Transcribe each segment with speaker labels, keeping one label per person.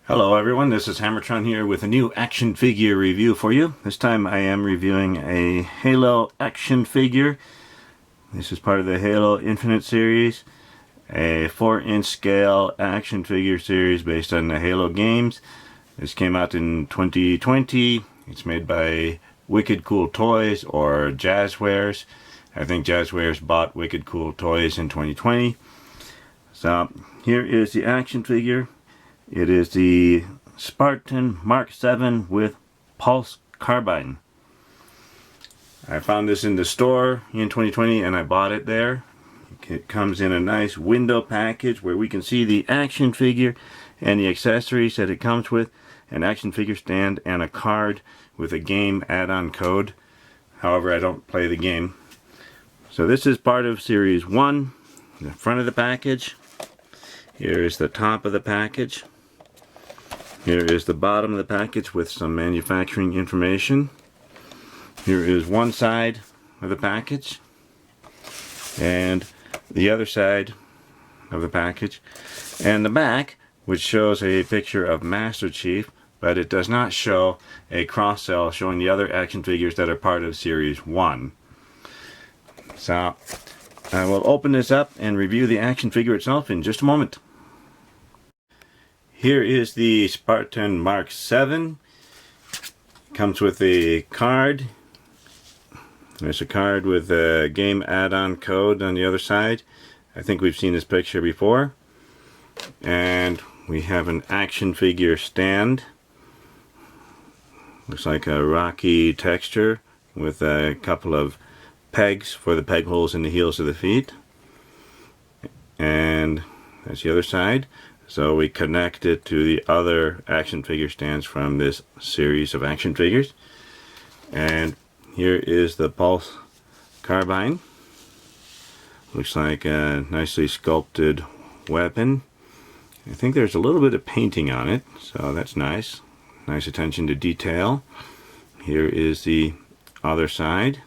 Speaker 1: Hello everyone, this is HammerTron here with a new action figure review for you. This time I am reviewing a Halo action figure. This is part of the Halo Infinite series, a 4-inch scale action figure series based on the Halo games. This came out in 2020. It's made by Wicked Cool Toys or Jazzwares. I think Jazzwares bought Wicked Cool Toys in 2020. So here is the action figure. It is the Spartan MK VII with Pulse Carbine. I found this in the store in 2020 and I bought it there. It comes in a nice window package where we can see the action figure and the accessories that it comes with, an action figure stand and a card with a game add-on code. However, I don't play the game. So this is part of Series 1, the front of the package. Here is the top of the package. Here is the bottom of the package with some manufacturing information. Here is one side of the package and the other side of the package, and the back, which shows a picture of Master Chief, but it does not show a cross-sell showing the other action figures that are part of Series 1. So I will open this up and review the action figure itself in just a moment. Here is the Spartan MK VII. Comes with a card. There's a card with a game add-on code on the other side. I think we've seen this picture before. And we have an action figure stand. Looks like a rocky texture with a couple of pegs for the peg holes in the heels of the feet. And that's the other side. So we connect it to the other action figure stands from this series of action figures. And here is the Pulse Carbine. Looks like a nicely sculpted weapon. I think there's a little bit of painting on it, so that's nice. Nice attention to detail. Here is the other side.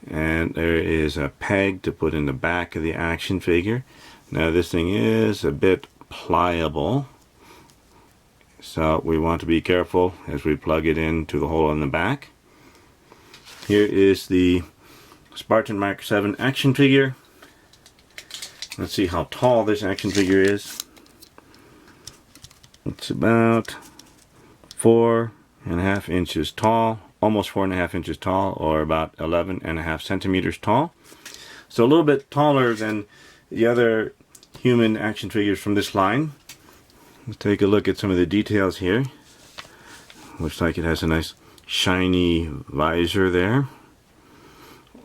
Speaker 1: And there is a peg to put in the back of the action figure. Now this thing is a bit pliable, so we want to be careful as we plug it into the hole on the back. Here is the Spartan MK VII action figure. Let's see how tall this action figure is. It's about 4.5 inches tall, almost 4.5 inches tall, or about 11.5 centimeters tall. So a little bit taller than the other human action figures from this line. Let's take a look at some of the details here. Looks like it has a nice shiny visor there.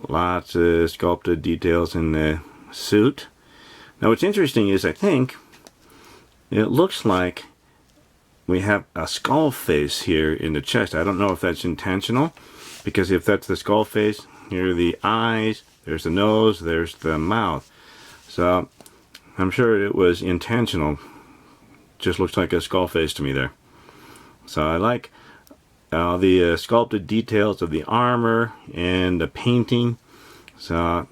Speaker 1: Lots of sculpted details in the suit. Now what's interesting is I think it looks like we have a skull face here in the chest. I don't know if that's intentional, because if that's the skull face, here are the eyes, there's the nose, there's the mouth. So I'm sure it was intentional. Just looks like a skull face to me there. So I like the sculpted details of the armor and the painting. So I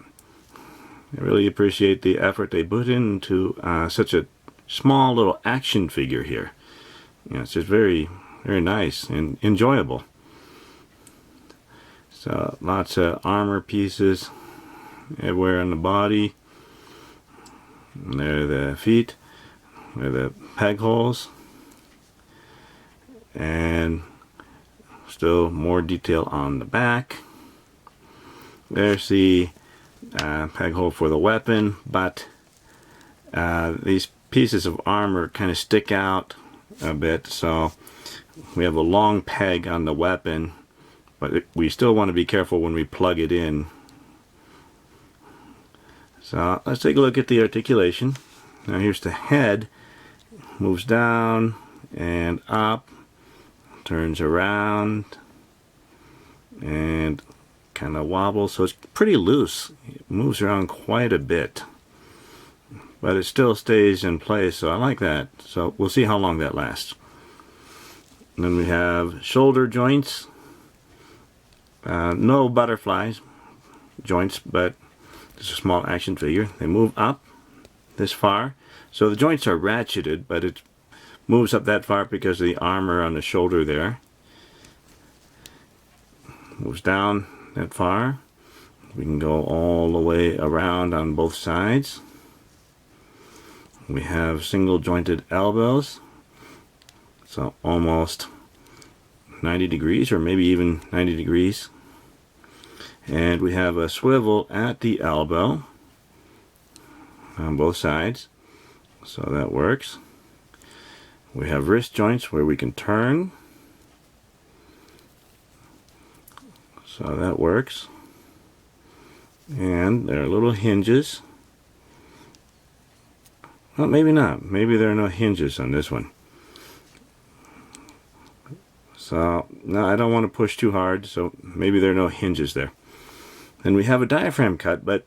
Speaker 1: really appreciate the effort they put into such a small little action figure here. You know, it's just very, very nice and enjoyable. So lots of armor pieces everywhere on the body. And there are the feet, there are the peg holes, and still more detail on the back. There's the peg hole for the weapon, but these pieces of armor kind of stick out a bit, so we have a long peg on the weapon, but we still want to be careful when we plug it in. So let's take a look at the articulation. Now here's the head. Moves down and up, turns around, and kind of wobbles. So it's pretty loose. It moves around quite a bit, but it still stays in place, so I like that. So we'll see how long that lasts. And then we have shoulder joints. No butterflies joints, but it's a small action figure. They move up this far. So the joints are ratcheted, but it's moves up that far because of the armor on the shoulder there. Moves down that far. We can go all the way around on both sides. We have single jointed elbows, so almost 90 degrees or maybe even 90 degrees. And we have a swivel at the elbow on both sides, so that works. We have wrist joints where we can turn, so that works. And there are little hinges. Well, maybe not. Maybe there are no hinges on this one. So, no, I don't want to push too hard, so maybe there are no hinges there. And we have a diaphragm cut, but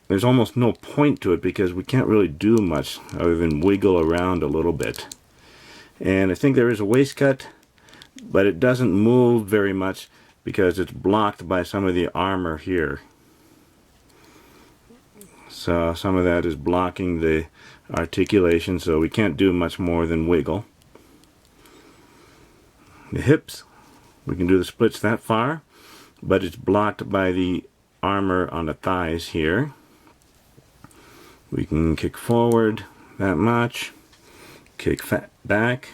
Speaker 1: there's almost no point to it because we can't really do much other than wiggle around a little bit. And I think there is a waist cut, but it doesn't move very much because it's blocked by some of the armor here. So some of that is blocking the articulation, so we can't do much more than wiggle. The hips, we can do the splits that far, but it's blocked by the armor on the thighs here. We can kick forward that much, kick back,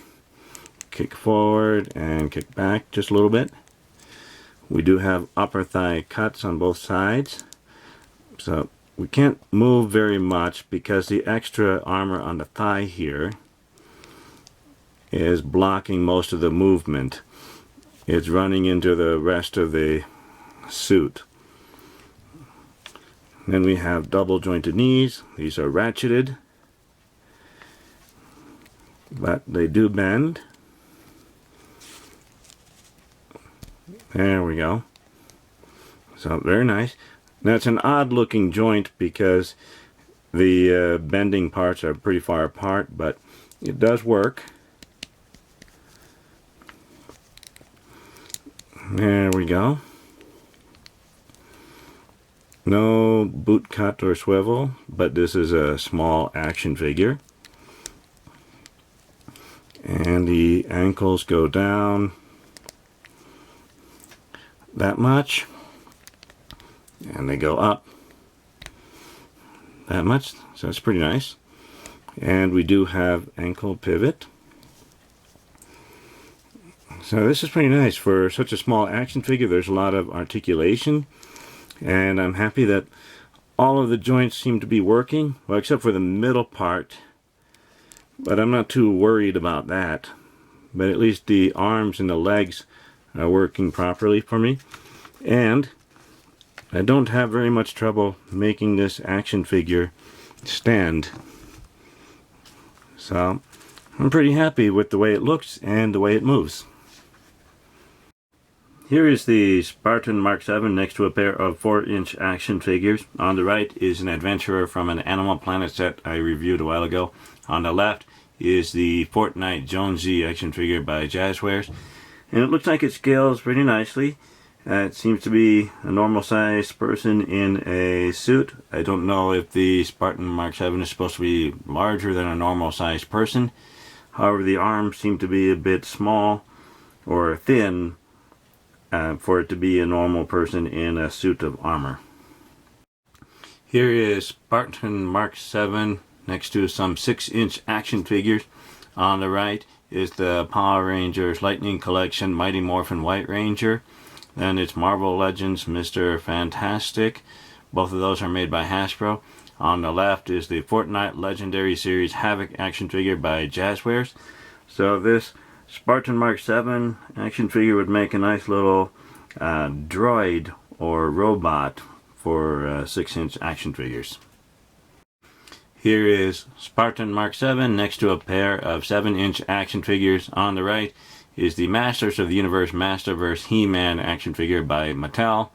Speaker 1: kick forward, and kick back just a little bit. We do have upper thigh cuts on both sides, so we can't move very much because the extra armor on the thigh here is blocking most of the movement. It's running into the rest of the suit. Then we have double jointed knees. These are ratcheted, but they do bend. There we go. So very nice. Now it's an odd looking joint because the bending parts are pretty far apart, but it does work. There we go. No boot cut or swivel, but this is a small action figure. And the ankles go down that much, and they go up that much, so that's pretty nice. And we do have ankle pivot. So this is pretty nice for such a small action figure. There's a lot of articulation, and I'm happy that all of the joints seem to be working, well, except for the middle part, but I'm not too worried about that. But at least the arms and the legs are working properly for me, and I don't have very much trouble making this action figure stand. So I'm pretty happy with the way it looks and the way it moves. Here is the Spartan Mark VII next to a pair of 4-inch action figures. On the right is an adventurer from an Animal Planet set I reviewed a while ago. On the left is the Fortnite Jonesy action figure by Jazzwares. And it looks like it scales pretty nicely. It seems to be a normal sized person in a suit. I don't know if the Spartan Mark VII is supposed to be larger than a normal sized person. However, the arms seem to be a bit small or thin for it to be a normal person in a suit of armor. Here is Spartan Mark VII next to some 6-inch action figures. On the right is the Power Rangers Lightning Collection Mighty Morphin White Ranger. Then it's Marvel Legends Mr. Fantastic. Both of those are made by Hasbro. On the left is the Fortnite Legendary Series Havoc action figure by Jazzwares. So this Spartan Mark VII action figure would make a nice little droid or robot for 6-inch action figures. Here is Spartan Mark VII next to a pair of 7-inch action figures. On the right is the Masters of the Universe Masterverse He-Man action figure by Mattel.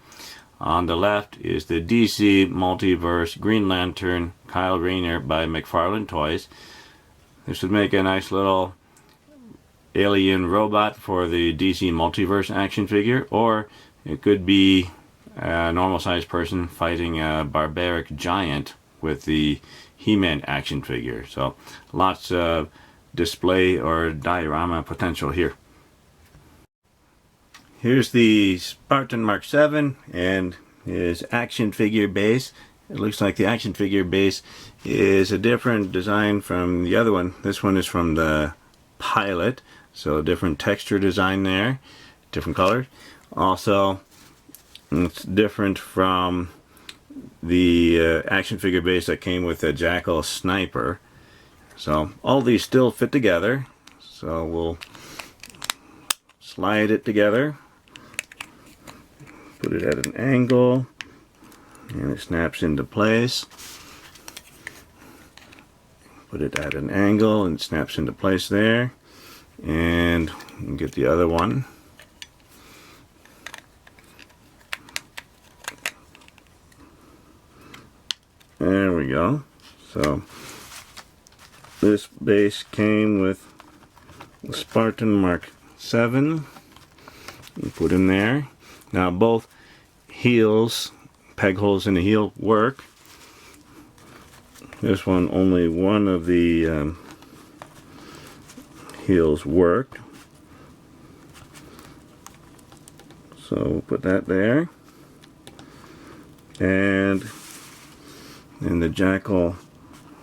Speaker 1: On the left is the DC Multiverse Green Lantern Kyle Rayner by McFarlane Toys. This would make a nice little alien robot for the DC Multiverse action figure, or it could be a normal sized person fighting a barbaric giant with the He-Man action figure. So lots of display or diorama potential here. Here's the Spartan Mark VII and his action figure base. It looks like the action figure base is a different design from the other one. This one is from the Pilot, so different texture design there, different colors. Also, it's different from the action figure base that came with the Jackal Sniper. So all these still fit together. So we'll slide it together, put it at an angle, and it snaps into place. Put it at an angle and it snaps into place there. And get the other one. There we go. So this base came with the Spartan Mark VII. You put in there. Now both heels, peg holes in the heel, work. This one, only one of the heels worked. So we'll put that there. And in the Jackal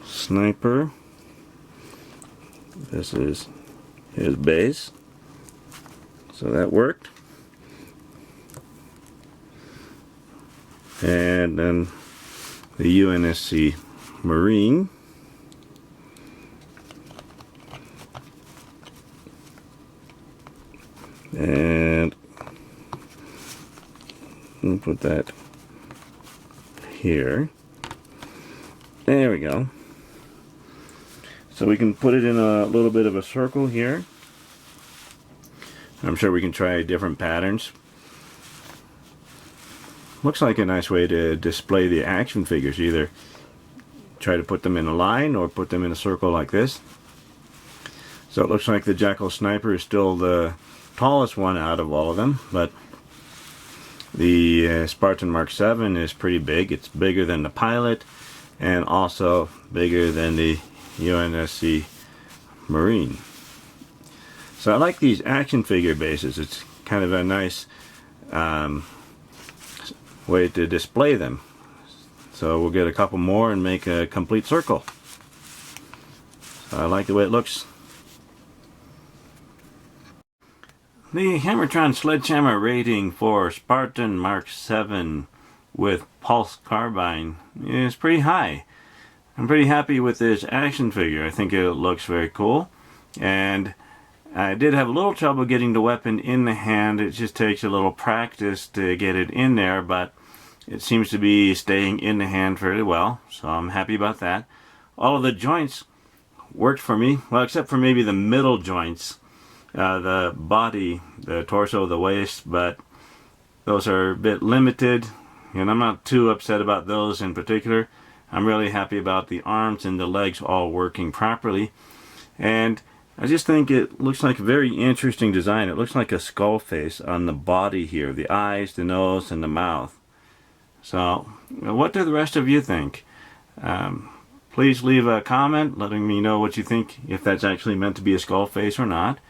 Speaker 1: Sniper, this is his base. So that worked. And then the UNSC Marine. And we'll put that here. There we go. So we can put it in a little bit of a circle here. I'm sure we can try different patterns. Looks like a nice way to display the action figures. Either try to put them in a line or put them in a circle like this. So it looks like the Jackal Sniper is still the tallest one out of all of them, but the Spartan Mark VII is pretty big. It's bigger than the Pilot and also bigger than the UNSC Marine. So I like these action figure bases. It's kind of a nice way to display them. So we'll get a couple more and make a complete circle. So I like the way it looks. The HammerTron sledgehammer rating for Spartan Mark VII with Pulse Carbine is pretty high. I'm pretty happy with this action figure. I think it looks very cool. And I did have a little trouble getting the weapon in the hand. It just takes a little practice to get it in there, but it seems to be staying in the hand fairly well. So I'm happy about that. All of the joints worked for me. Well, except for maybe the middle joints. The body, the torso, the waist, but those are a bit limited, and I'm not too upset about those in particular. I'm really happy about the arms and the legs all working properly, and I just think it looks like a very interesting design. It looks like a skull face on the body here, the eyes, the nose, and the mouth. So what do the rest of you think? Please leave a comment letting me know what you think, if that's actually meant to be a skull face or not.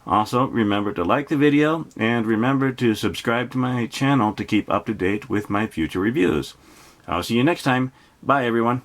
Speaker 1: Also, remember to like the video and remember to subscribe to my channel to keep up to date with my future reviews. I'll see you next time. Bye, everyone.